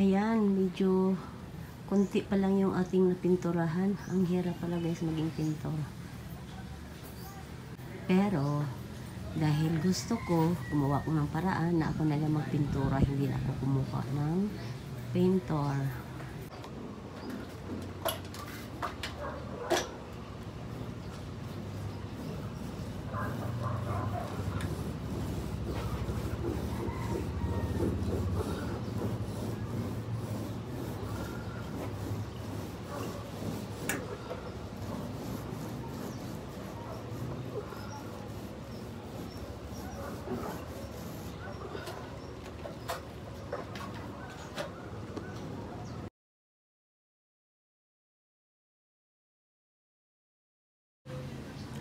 Ayan, medyo konti pa lang yung ating napinturahan. Ang hirap pala guys maging pintor. Pero, dahil gusto ko, gumawa ko ng paraan na ako na lang magpintura, hindi na ako kumuha ng painter.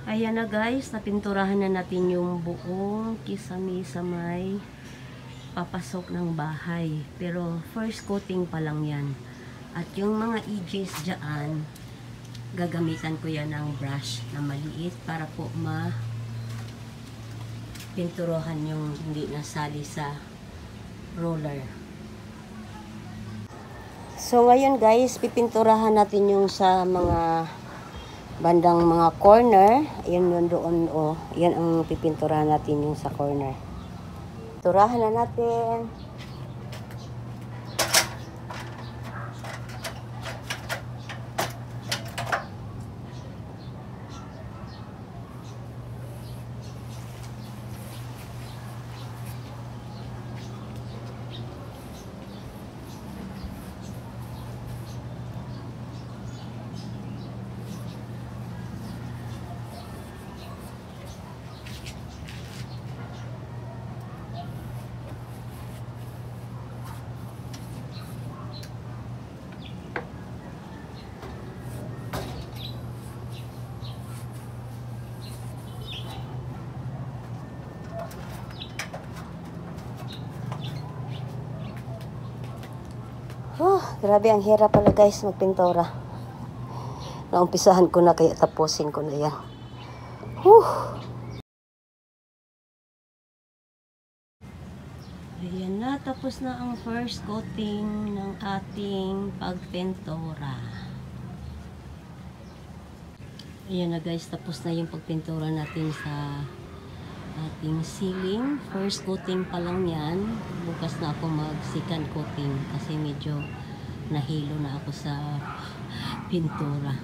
Ayan na guys, napinturahan na natin yung buong kisame sa may papasok ng bahay. Pero first coating pa lang yan. At yung mga edges dyan, gagamitan ko yan ng brush na maliit para po pinturuhan yung hindi nasali sa roller. So ngayon guys, pipinturahan natin yung sa mga bandang mga corner. Ayan yun doon, oh. Yan ang pipinturahan natin yung sa corner. Pinturahan na natin. Grabe, ang hirap pala guys magpintura. Naumpisahan ko na kaya tapusin ko na yan. Ayan na, tapos na ang first coating ng ating pagpintura. Ayan na guys, tapos na yung pagpintura natin sa ating ceiling. First coating pa lang yan. Bukas na ako mag second coating kasi medyo nahilo na ako sa pintura.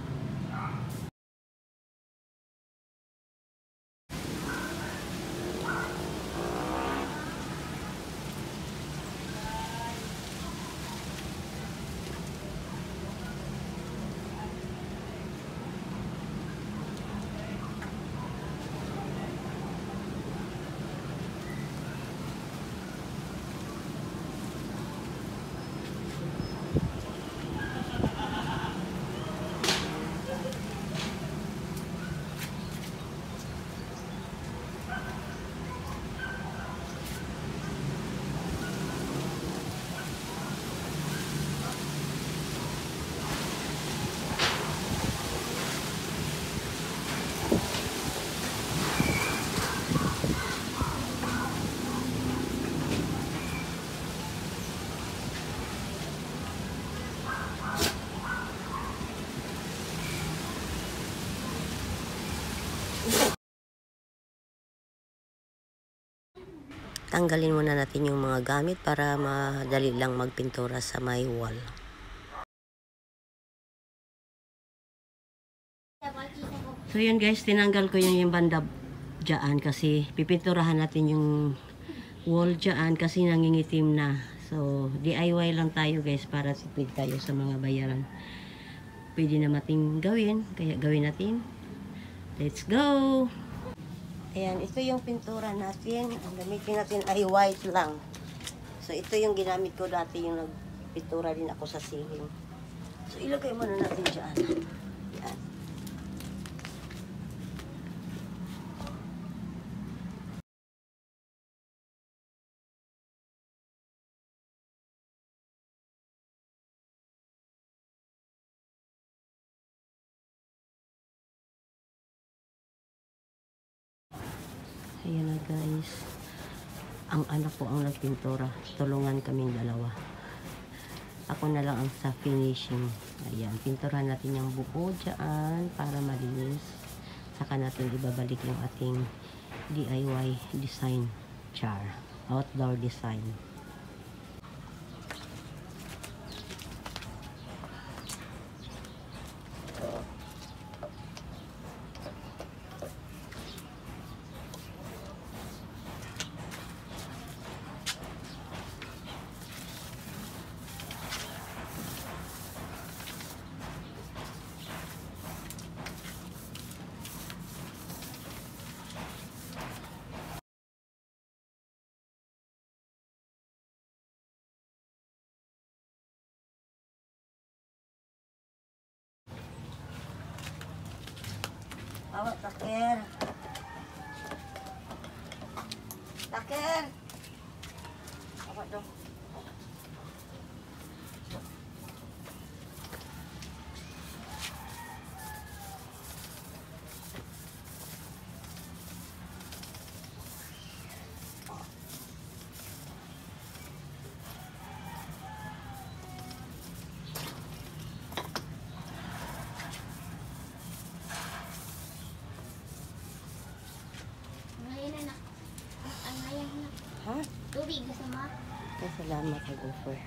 Tanggalin muna natin yung mga gamit para madali lang magpintura sa may wall. So yun guys, tinanggal ko yung banda dyan kasi pipinturahan natin yung wall dyan kasi nangingitim na. So DIY lang tayo guys para tipid tayo sa mga bayaran. Pwede na mating gawin, kaya gawin natin. Let's go! Ayan, ito yung pintura natin. Ang gamitin natin ay white lang. So, ito yung ginamit ko dati, yung nagpintura din ako sa ceiling. So, ilagay muna natin dyan. Ayan. Ayan na guys. Ang anak ko ang nagpintura. Tulungan kaming dalawa. Ako na lang ang sa finishing. Ayan, pinturahan natin yung buo dyan para malinis. Saka natin ibabalik yung ating DIY design char. Outdoor design. Awak takir. Takir. Awak dong. Ha? Tubig gusto mo? Ay, salamat kay Gopher.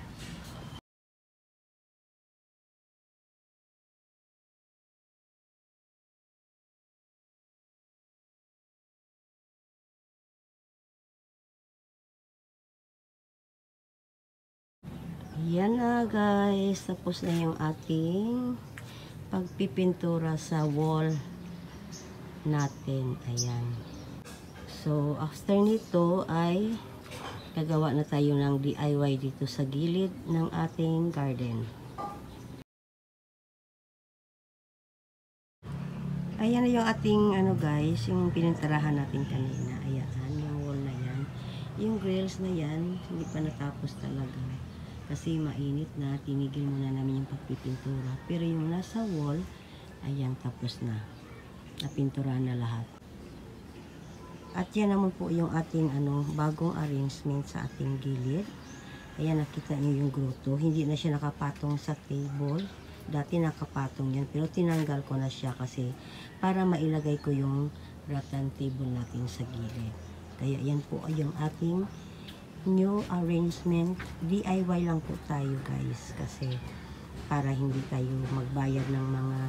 Yan na guys, tapos na yung ating pagpipintura sa wall natin. Ayan. So, after nito ay gagawa na tayo ng DIY dito sa gilid ng ating garden. Ayan na yung ating ano guys, yung pininturahan natin kanina. Ayan, yung wall na yan. Yung grills na yan, hindi pa natapos talaga. Kasi mainit na, tinigil muna namin yung pagpipintura. Pero yung nasa wall, ayan, tapos na. Napinturahan na lahat. At yan naman po yung ating bagong arrangement sa ating gilid. Ayan, nakita niyo yung grotto. Hindi na siya nakapatong sa table. Dati nakapatong yan, pero tinanggal ko na siya kasi para mailagay ko yung rattan table natin sa gilid. Kaya yan po ay yung ating new arrangement. DIY lang po tayo guys, kasi para hindi tayo magbayad ng mga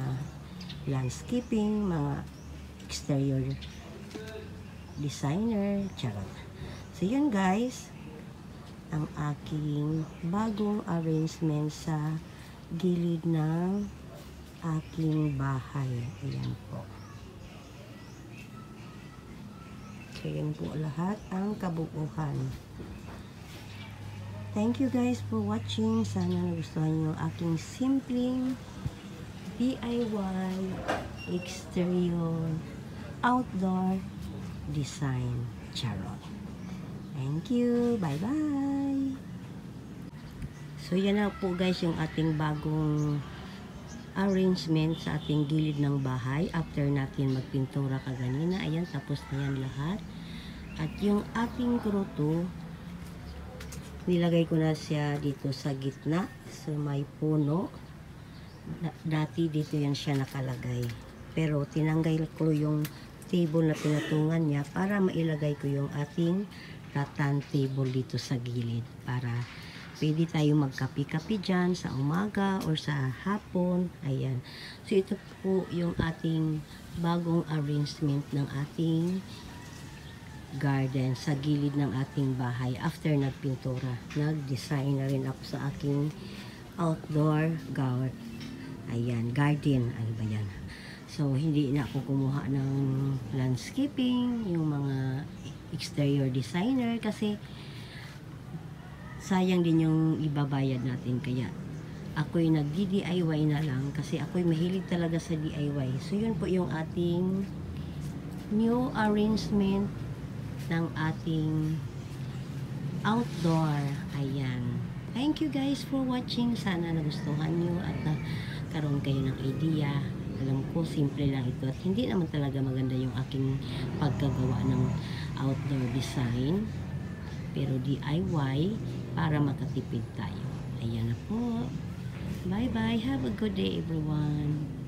landscaping, mga exterior designer, charot. So yun guys, ang aking bagong arrangement sa gilid ng aking bahay. Ayan po. So yun po lahat ang kabuuan. Thank you guys for watching. Sana nagustuhan nyo ang aking simpleng DIY exterior outdoor design charot. Thank you. Bye-bye. So yan na po guys yung ating bagong arrangement sa ating gilid ng bahay after natin magpintura kaganina. Ayan, tapos na yan lahat. At yung ating grotto, nilagay ko na siya dito sa gitna, so may puno. Dati dito yan siya nakalagay, pero tinanggal ko yung table na pinatungan niya para mailagay ko yung ating rattan table dito sa gilid, para pwede tayo magkapi-kapi dyan sa umaga or sa hapon. Ayan. So ito po yung ating bagong arrangement ng ating garden sa gilid ng ating bahay after nagpintura. Nag-design na rin ako sa aking outdoor garden. Ayan, garden. Ano ba yan? So, hindi na ako kumuha ng landscaping, yung mga exterior designer, kasi sayang din yung ibabayad natin. Kaya, ako'y nagdi-DIY na lang kasi ako'y mahilig talaga sa DIY. So, yun po yung ating new arrangement ng ating outdoor. Ayan. Thank you guys for watching. Sana nagustuhan nyo at karoon kayo ng idea. Alam ko, simple lang ito at hindi naman talaga maganda yung aking pagkagawa ng outdoor design, pero DIY para makatipid tayo. Ayan na po. Bye-bye. Have a good day, everyone.